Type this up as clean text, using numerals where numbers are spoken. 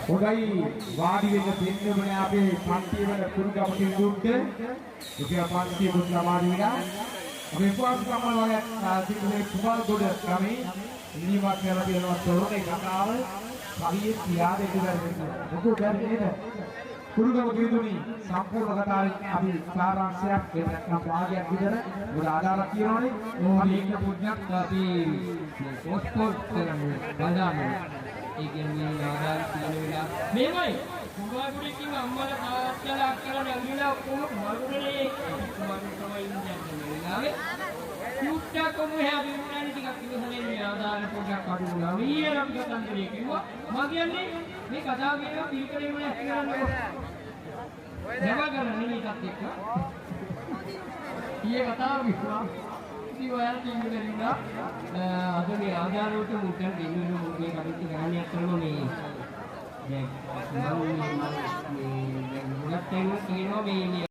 හොඳයි වාඩි වෙන්න දෙන්නමනේ අපේ පන්තිය වල කුරුගම කිඳුන්ට ඒක පන්තිය මුත් සමාධි විනා අපේ පුවත් කමල් වගේ සිංහලේ කුමාර ගොඩ ගමේ ඉනිමත් කරලා තියෙනවා තොරණේ කතාව කවියේ තියා දෙන්න බැරිද මොකද බැරිද කුරුගම කිඳුනි සම්පූර්ණ කතාවේ අපි සාරාංශයක් වෙනකම් භාගයක් විතර උඩ ආදාරක් කියනෝනේ මේක පොඩ්ඩක් අපි පොස්ට් කරන්නේ බලන්න ඒ කියන්නේ ආදාර කියන වෙලාව මේමයි කුඹාගුඩේ කිව්ව අම්මලා තාත්තලා අක්කලා නැගිලා ඔක්කොම මරුනේ මරු තමයි ඉන්නේ වෙලාවේ කුට්ටා කොමු හැබි මුණානි ටිකක් ඉවසනේ මේ ආදාර පොඩ්ඩක් අඩු වුණා ඊයරම් ගතන්දරේ කිව්වා මම කියන්නේ මේ කතාව කියනවා පිළිකරේ වල ඇස් කරන්නේ නෑ කරන්නේ මේකත් එක්ක ඊයේ කතාව කිව්වා ඉතින් ඔයාලා කියන්නේ නේද අද මේ ආදාර වලට මුට්ටන් දෙන්නේ මොකේ කටට ගානියක් කරනවා මේ දැන් මම මේ මුලත් කියනවා මේ